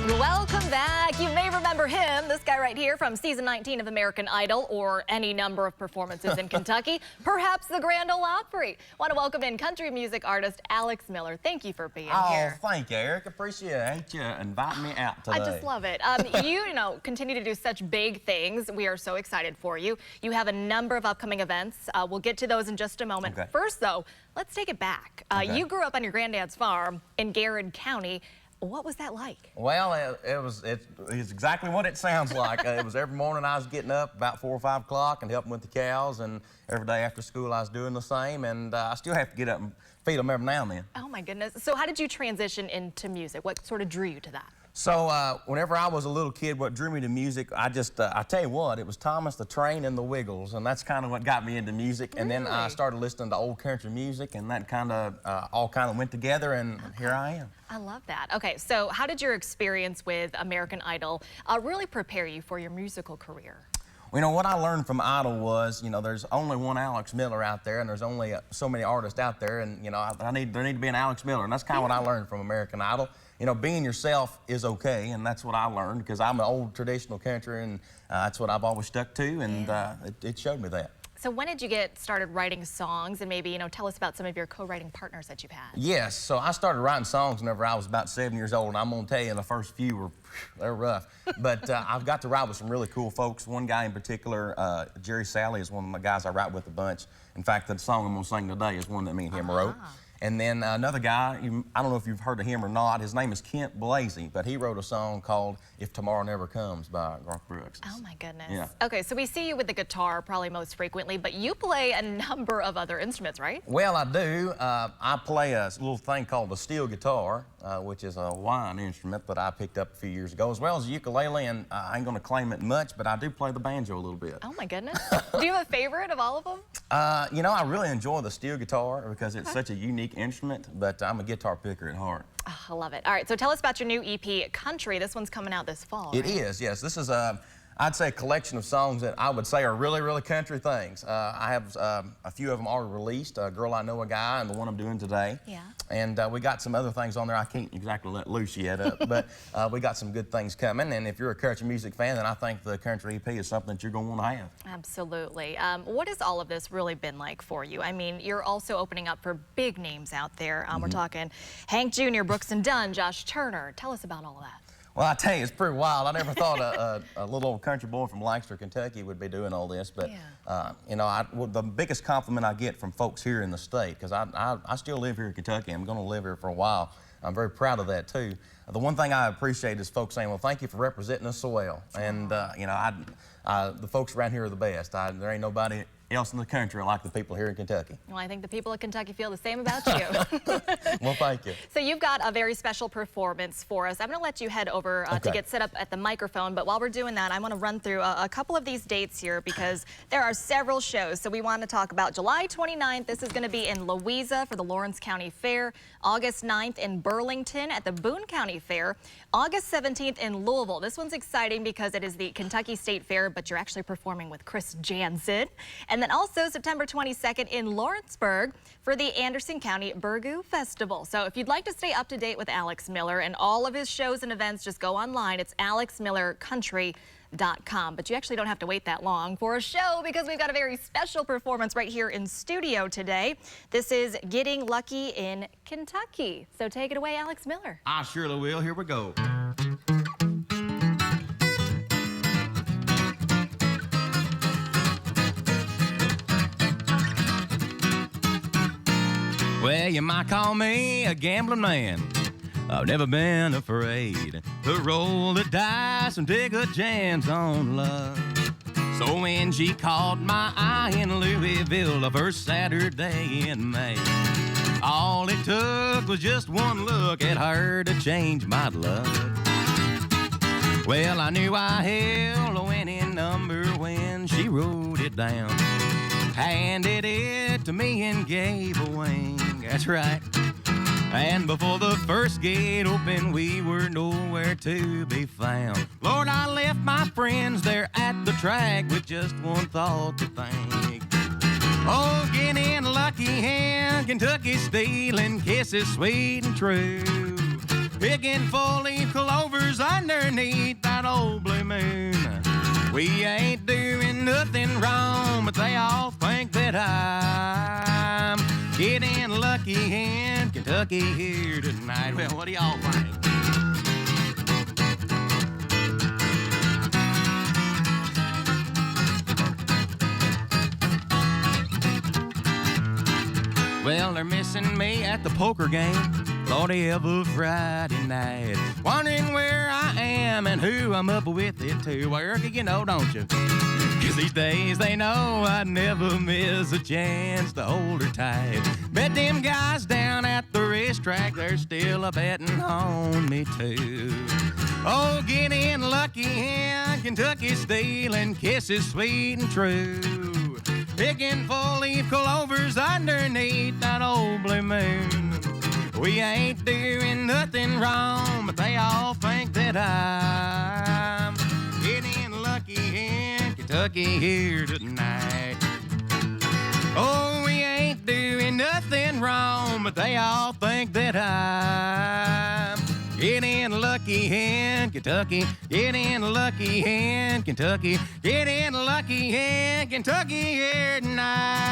Welcome back. You may remember him, this guy right here from season 19 of American Idol, or any number of performances in Kentucky, perhaps the Grand Ole Opry. Want to welcome in country music artist Alex Miller. Thank you for being here. Oh, thank you, Eric. Appreciate you inviting me out today. I just love it. You continue to do such big things. We are so excited for you. You have a number of upcoming events. We'll get to those in just a moment. Okay. First, though, let's take it back. You grew up on your granddad's farm in Garrett County. What was that like? Well, it's exactly what it sounds like. It was every morning I was getting up about 4 or 5 o'clock and helping with the cows, and every day after school I was doing the same, and I still have to get up and feed them every now and then. Oh my goodness. So how did you transition into music? What sort of drew you to that? So whenever I was a little kid, what drew me to music, I tell you what, it was Thomas the Train and the Wiggles, and that's kind of what got me into music. Really? And then I started listening to old country music, and that kind of all kind of went together, and here I am. I love that. Okay, so how did your experience with American Idol really prepare you for your musical career? Well, what I learned from Idol was, there's only one Alex Miller out there, and there's only so many artists out there, and there need to be an Alex Miller, and that's kind of what I learned from American Idol. Being yourself is okay, and that's what I learned, because I'm an old traditional country, and that's what I've always stuck to, and it showed me that. So when did you get started writing songs, and maybe, tell us about some of your co-writing partners that you've had? Yes, so I started writing songs whenever I was about 7 years old, and I'm gonna tell you the first few they're rough. But I've got to write with some really cool folks. One guy in particular, Jerry Salley, is one of my guys I write with a bunch. In fact, the song I'm gonna sing today is one that me and him wrote. And then another guy, I don't know if you've heard of him or not, his name is Kent Blasey, but he wrote a song called If Tomorrow Never Comes by Garth Brooks. Oh my goodness. Yeah. Okay, so we see you with the guitar probably most frequently, but you play a number of other instruments, right? Well, I do. I play a little thing called the steel guitar, which is a wine instrument that I picked up a few years ago, as well as a ukulele, and I ain't gonna claim it much, but I do play the banjo a little bit. Oh my goodness. Do you have a favorite of all of them? I really enjoy the steel guitar because it's such a unique instrument, but I'm a guitar picker at heart. Oh, I love it. All right, so tell us about your new EP, Country. This one's coming out this fall, It right? is, yes. This is, I'd say, a collection of songs that I would say are really, really country things. I have a few of them already released, Girl I Know a Guy and the one I'm doing today. Yeah. And we got some other things on there I can't exactly let loose yet, but we got some good things coming. And if you're a country music fan, then I think the country EP is something that you're going to want to have. Absolutely. What has all of this really been like for you? I mean, you're also opening up for big names out there. We're talking Hank Jr., Brooks and Dunn, Josh Turner. Tell us about all of that. Well, I tell you, it's pretty wild. I never thought a little old country boy from Lancaster, Kentucky would be doing all this. But, the biggest compliment I get from folks here in the state, because I still live here in Kentucky. I'm going to live here for a while. I'm very proud of that, too. The one thing I appreciate is folks saying, well, thank you for representing us so well. And, the folks around here are the best. There ain't nobody else in the country like the people here in Kentucky. Well, I think the people of Kentucky feel the same about you. Well, thank you. So you've got a very special performance for us. I'm going to let you head over to get set up at the microphone, but while we're doing that, I want to run through a couple of these dates here because there are several shows. So we want to talk about July 29th. This is going to be in Louisa for the Lawrence County Fair. August 9th in Burlington at the Boone County Fair. August 17th in Louisville. This one's exciting because it is the Kentucky State Fair, but you're actually performing with Chris Jansen. And then also September 22nd in Lawrenceburg for the Anderson County Burgoo Festival. So if you'd like to stay up to date with Alex Miller and all of his shows and events, just go online. It's alexmillercountry.com. But you actually don't have to wait that long for a show because we've got a very special performance right here in studio today. This is Getting Lucky in Kentucky. So take it away, Alex Miller. I surely will. Here we go. Well, you might call me a gambling man. I've never been afraid to roll the dice and take a chance on love. So when she caught my eye in Louisville the first Saturday in May, all it took was just one look at her to change my luck. Well, I knew I held a winning number when she wrote it down, handed it to me and gave a wink. That's right. And before the first gate opened, we were nowhere to be found. Lord, I left my friends there at the track with just one thought to think. Oh, getting lucky in Kentucky, stealing kisses sweet and true. picking four-leaf clovers underneath that old blue moon. We ain't doing nothing wrong, but they all think that I'm getting lucky in Kentucky here tonight. Well, what do y'all think? Well, they're missing me at the poker game, Lordy, every Friday night. Wondering where I am and who I'm up with it to. Well, you know, don't you? 'Cause these days they know I'd never miss a chance to hold her tight. Bet them guys down at the racetrack, they're still a betting on me too. Oh, getting lucky in Kentucky, stealing kisses sweet and true. Picking four-leaf clovers underneath that old blue moon. We ain't doing nothing wrong, but they all think that I'm getting lucky in Kentucky here tonight. Oh, we ain't doing nothing wrong, but they all think that I'm getting lucky in Kentucky, getting lucky in Kentucky, getting lucky in Kentucky here tonight.